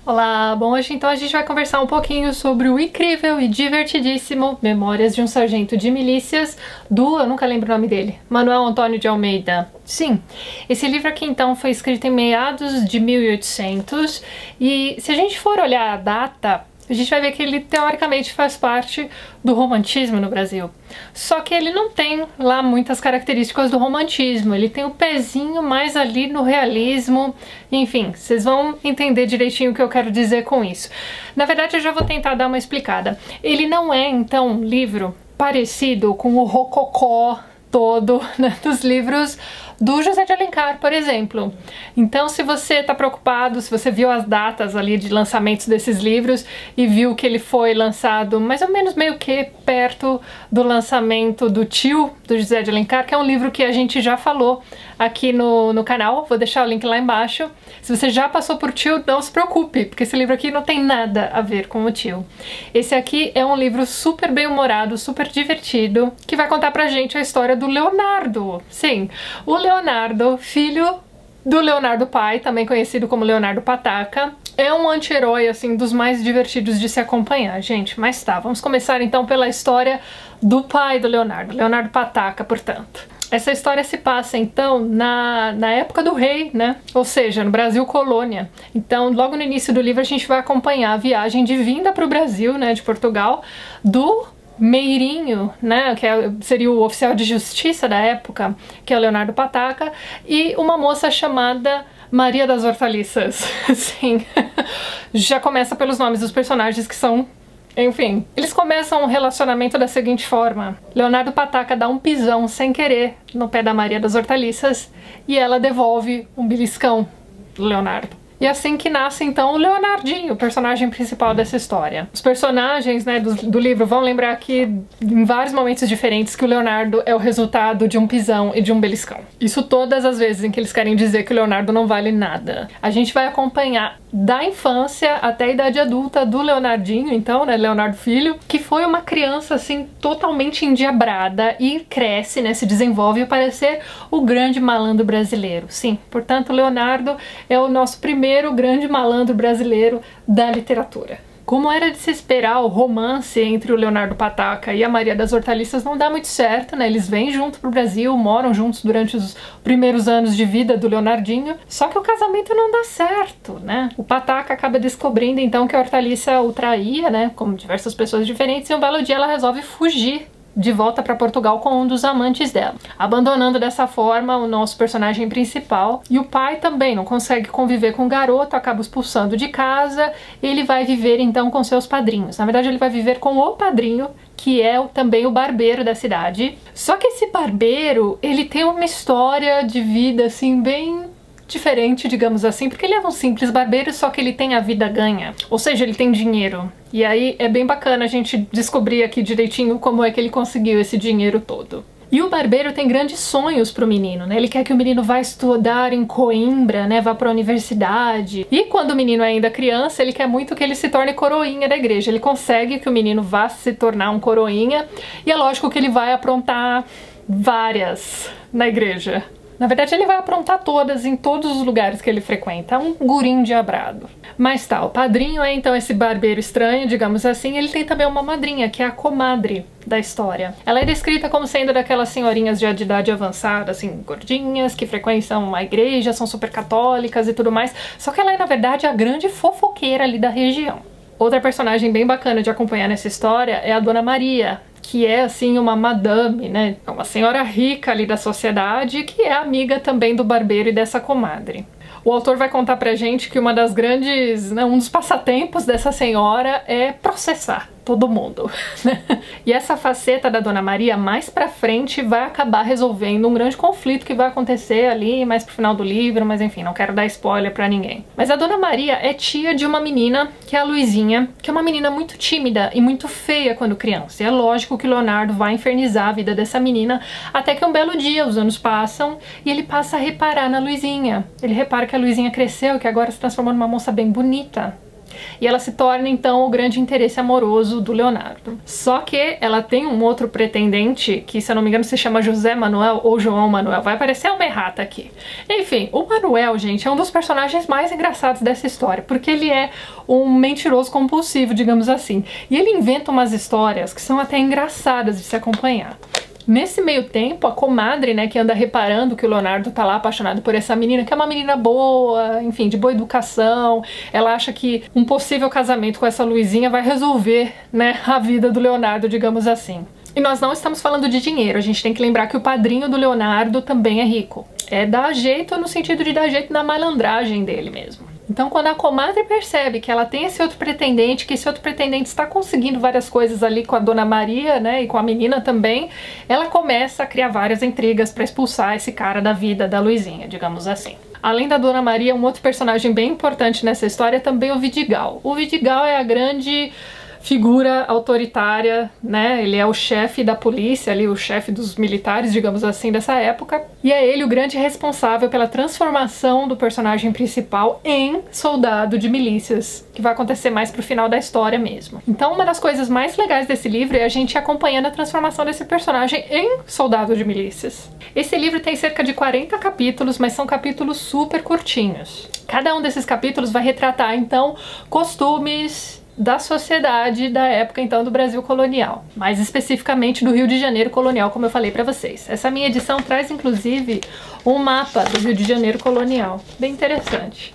Olá, bom, hoje então a gente vai conversar um pouquinho sobre o incrível e divertidíssimo Memórias de um Sargento de Milícias, eu nunca lembro o nome dele, Manuel Antônio de Almeida. Sim, esse livro aqui então foi escrito em meados de 1800 e se a gente for olhar a data, a gente vai ver que ele teoricamente faz parte do romantismo no Brasil. Só que ele não tem lá muitas características do romantismo, ele tem o pezinho mais ali no realismo, enfim, vocês vão entender direitinho o que eu quero dizer com isso. Na verdade eu já vou tentar dar uma explicada. Ele não é então um livro parecido com o rococó todo, né, dos livros do José de Alencar, por exemplo. Então, se você está preocupado, se você viu as datas ali de lançamentos desses livros e viu que ele foi lançado mais ou menos meio que perto do lançamento do Tio, do José de Alencar, que é um livro que a gente já falou aqui no canal, vou deixar o link lá embaixo. Se você já passou por Tio, não se preocupe, porque esse livro aqui não tem nada a ver com o Tio. Esse aqui é um livro super bem-humorado, super divertido, que vai contar pra gente a história do Leonardo. Sim, o Leonardo, filho do Leonardo pai, também conhecido como Leonardo Pataca, é um anti-herói, assim, dos mais divertidos de se acompanhar, gente. Mas tá, vamos começar então pela história do pai do Leonardo, Leonardo Pataca, portanto. Essa história se passa, então, na época do rei, né? Ou seja, no Brasil colônia. Então, logo no início do livro, a gente vai acompanhar a viagem de vinda para o Brasil, né, de Portugal, do Meirinho, né, que seria o oficial de justiça da época, que é o Leonardo Pataca, e uma moça chamada Maria das Hortaliças. Sim, já começa pelos nomes dos personagens que são... Enfim, eles começam um relacionamento da seguinte forma. Leonardo Pataca dá um pisão sem querer no pé da Maria das Hortaliças e ela devolve um beliscão do Leonardo. E assim que nasce, então, o Leonardinho, o personagem principal dessa história. Os personagens, né, do livro vão lembrar aqui, em vários momentos diferentes, que o Leonardo é o resultado de um pisão e de um beliscão. Isso todas as vezes em que eles querem dizer que o Leonardo não vale nada. A gente vai acompanhar da infância até a idade adulta do Leonardinho, então, né, Leonardo Filho, que foi uma criança, assim, totalmente endiabrada e cresce, né, se desenvolve para ser o grande malandro brasileiro. Sim, portanto, Leonardo é o nosso primeiro grande malandro brasileiro da literatura. Como era de se esperar, o romance entre o Leonardo Pataca e a Maria das Hortaliças não dá muito certo, né? Eles vêm junto pro Brasil, moram juntos durante os primeiros anos de vida do Leonardinho, só que o casamento não dá certo, né? O Pataca acaba descobrindo então que a Hortaliça o traía, né? Como diversas pessoas diferentes, e um belo dia ela resolve fugir de volta para Portugal com um dos amantes dela, abandonando dessa forma o nosso personagem principal. E o pai também não consegue conviver com o garoto, acaba expulsando de casa. Ele vai viver então com seus padrinhos. Na verdade, ele vai viver com o padrinho, que é também o barbeiro da cidade. Só que esse barbeiro, ele tem uma história de vida assim bem diferente, digamos assim, porque ele é um simples barbeiro, só que ele tem a vida ganha, ou seja, ele tem dinheiro. E aí é bem bacana a gente descobrir aqui direitinho como é que ele conseguiu esse dinheiro todo. E o barbeiro tem grandes sonhos pro menino, né? Ele quer que o menino vá estudar em Coimbra, né? Vá pra universidade. E quando o menino é ainda criança, ele quer muito que ele se torne coroinha da igreja. Ele consegue que o menino vá se tornar um coroinha, e é lógico que ele vai aprontar várias na igreja. Na verdade, ele vai aprontar todas em todos os lugares que ele frequenta. É um guri endiabrado. Mas tá, o padrinho é então esse barbeiro estranho, digamos assim. Ele tem também uma madrinha, que é a comadre da história. Ela é descrita como sendo daquelas senhorinhas de idade avançada, assim, gordinhas, que frequentam a igreja, são super católicas e tudo mais. Só que ela é, na verdade, a grande fofoqueira ali da região. Outra personagem bem bacana de acompanhar nessa história é a Dona Maria, que é, assim, uma madame, né? Uma senhora rica ali da sociedade, que é amiga também do barbeiro e dessa comadre. O autor vai contar pra gente que uma das grandes, né, um dos passatempos dessa senhora é processar todo mundo, né? E essa faceta da Dona Maria, mais pra frente, vai acabar resolvendo um grande conflito que vai acontecer ali mais pro final do livro, mas enfim, não quero dar spoiler pra ninguém. Mas a Dona Maria é tia de uma menina, que é a Luizinha, que é uma menina muito tímida e muito feia quando criança. E é lógico que o Leonardo vai infernizar a vida dessa menina, até que um belo dia os anos passam e ele passa a reparar na Luizinha. Ele repara que a Luizinha cresceu, que agora se transformou numa moça bem bonita. e ela se torna então o grande interesse amoroso do Leonardo. Só que ela tem um outro pretendente que, se eu não me engano, se chama José Manuel ou João Manuel. Vai aparecer uma errata aqui. Enfim, o Manuel, gente, é um dos personagens mais engraçados dessa história, porque ele é um mentiroso compulsivo, digamos assim. E ele inventa umas histórias que são até engraçadas de se acompanhar. Nesse meio tempo, a comadre, né, que anda reparando que o Leonardo tá lá apaixonado por essa menina, que é uma menina boa, enfim, de boa educação, ela acha que um possível casamento com essa Luizinha vai resolver, né, a vida do Leonardo, digamos assim. E nós não estamos falando de dinheiro, a gente tem que lembrar que o padrinho do Leonardo também é rico. É dar jeito no sentido de dar jeito na malandragem dele mesmo. Então, quando a comadre percebe que ela tem esse outro pretendente, que esse outro pretendente está conseguindo várias coisas ali com a Dona Maria, né, e com a menina também, ela começa a criar várias intrigas para expulsar esse cara da vida da Luizinha, digamos assim. Além da Dona Maria, um outro personagem bem importante nessa história é também o Vidigal. O Vidigal é a grande figura autoritária, né? Ele é o chefe da polícia ali, o chefe dos militares, digamos assim, dessa época. E é ele o grande responsável pela transformação do personagem principal em soldado de milícias, que vai acontecer mais pro final da história mesmo. Então, uma das coisas mais legais desse livro é a gente acompanhando a transformação desse personagem em soldado de milícias. Esse livro tem cerca de 40 capítulos, mas são capítulos super curtinhos. Cada um desses capítulos vai retratar, então, costumes da sociedade da época, então, do Brasil colonial, mais especificamente do Rio de Janeiro colonial, como eu falei pra vocês. Essa minha edição traz, inclusive, um mapa do Rio de Janeiro colonial, bem interessante.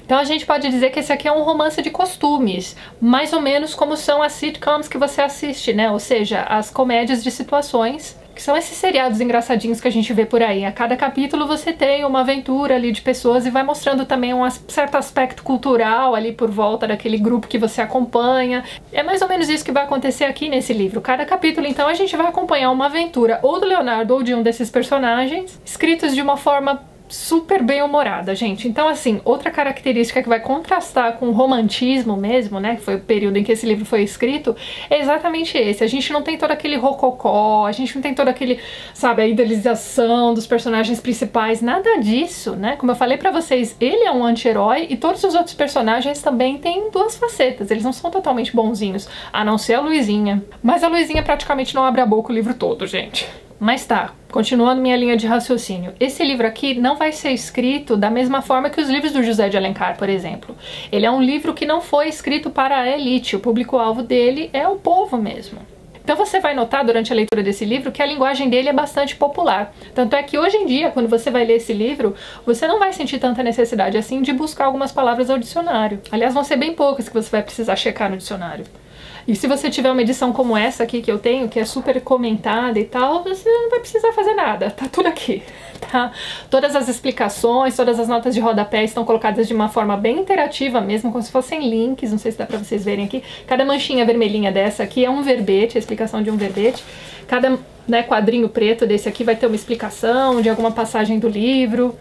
Então a gente pode dizer que esse aqui é um romance de costumes, mais ou menos como são as sitcoms que você assiste, né? Ou seja, as comédias de situações, que são esses seriados engraçadinhos que a gente vê por aí. A cada capítulo você tem uma aventura ali de pessoas e vai mostrando também um certo aspecto cultural ali por volta daquele grupo que você acompanha. É mais ou menos isso que vai acontecer aqui nesse livro. Cada capítulo, então, a gente vai acompanhar uma aventura ou do Leonardo ou de um desses personagens, escritos de uma forma super bem humorada, gente. Então, assim, outra característica que vai contrastar com o romantismo mesmo, né, que foi o período em que esse livro foi escrito, é exatamente esse. A gente não tem todo aquele rococó, a gente não tem todo aquele, sabe, a idealização dos personagens principais, nada disso, né? Como eu falei pra vocês, ele é um anti-herói e todos os outros personagens também têm duas facetas, eles não são totalmente bonzinhos, a não ser a Luizinha. Mas a Luizinha praticamente não abre a boca o livro todo, gente. Mas tá, continuando minha linha de raciocínio, esse livro aqui não vai ser escrito da mesma forma que os livros do José de Alencar, por exemplo. Ele é um livro que não foi escrito para a elite, o público-alvo dele é o povo mesmo. Então você vai notar durante a leitura desse livro que a linguagem dele é bastante popular. Tanto é que hoje em dia, quando você vai ler esse livro, você não vai sentir tanta necessidade assim de buscar algumas palavras ao dicionário. Aliás, vão ser bem poucas que você vai precisar checar no dicionário. E se você tiver uma edição como essa aqui que eu tenho, que é super comentada e tal, você não vai precisar fazer nada, tá tudo aqui, tá? Todas as explicações, todas as notas de rodapé estão colocadas de uma forma bem interativa mesmo, como se fossem links, não sei se dá pra vocês verem aqui. Cada manchinha vermelhinha dessa aqui é um verbete, a explicação de um verbete. Cada, né, quadrinho preto desse aqui vai ter uma explicação de alguma passagem do livro,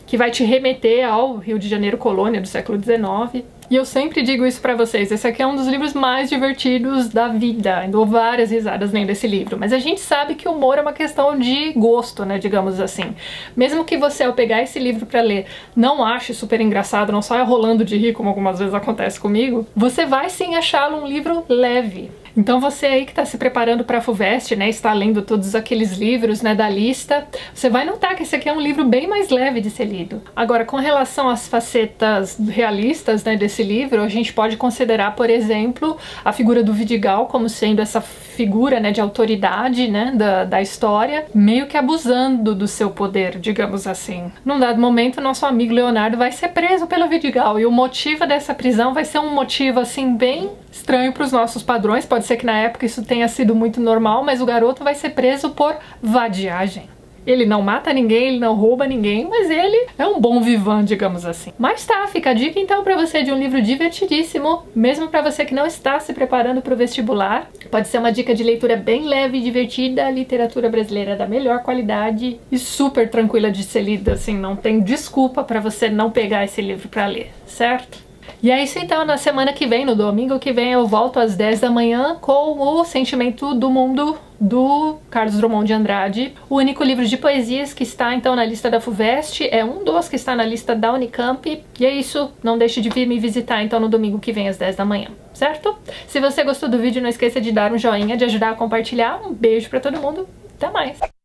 que vai te remeter ao Rio de Janeiro colônia do século XIX. E eu sempre digo isso pra vocês, esse aqui é um dos livros mais divertidos da vida, eu dou várias risadas lendo esse livro, mas a gente sabe que o humor é uma questão de gosto, né, digamos assim. Mesmo que você, ao pegar esse livro pra ler, não ache super engraçado, não saia rolando de rir, como algumas vezes acontece comigo, você vai sim achá-lo um livro leve. Então você aí que está se preparando para a FUVEST, né, está lendo todos aqueles livros, né, da lista, você vai notar que esse aqui é um livro bem mais leve de ser lido. Agora, com relação às facetas realistas, né, desse livro, a gente pode considerar, por exemplo, a figura do Vidigal como sendo essa figura, né, de autoridade, né, da história, meio que abusando do seu poder, digamos assim. Num dado momento, nosso amigo Leonardo vai ser preso pelo Vidigal, e o motivo dessa prisão vai ser um motivo, assim, bem estranho para os nossos padrões. Pode ser que na época isso tenha sido muito normal, mas o garoto vai ser preso por vadiagem. Ele não mata ninguém, ele não rouba ninguém, mas ele é um bom vivan, digamos assim. Mas tá, fica a dica então pra você de um livro divertidíssimo, mesmo pra você que não está se preparando pro vestibular. Pode ser uma dica de leitura bem leve e divertida, literatura brasileira da melhor qualidade e super tranquila de ser lida, assim, não tem desculpa pra você não pegar esse livro pra ler, certo? E é isso então, na semana que vem, no domingo que vem, eu volto às 10 da manhã com o Sentimento do Mundo, do Carlos Drummond de Andrade. O único livro de poesias que está então na lista da FUVEST, é um dos que está na lista da Unicamp. E é isso, não deixe de vir me visitar então no domingo que vem às 10 da manhã, certo? Se você gostou do vídeo, não esqueça de dar um joinha, de ajudar a compartilhar. Um beijo pra todo mundo, até mais!